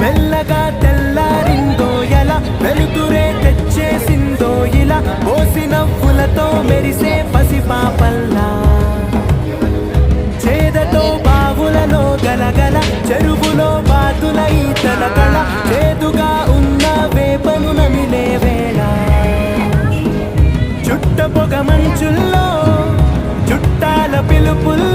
మెల్లగా తెల్లారిందో ఎలా వెలుతురే తెచ్చేసిందో ఇలా పోసి నవ్వులతో మెరిసే పసిపాపల్లా చేదతో బావులలో గలగల చెరువులో బాతుల ఈతల కళ చేదుగా ఉన్న వేపను నమిలే వేళ చుట్ట పొగ మంచుల్లో చుట్టాల పిలుపుల్లో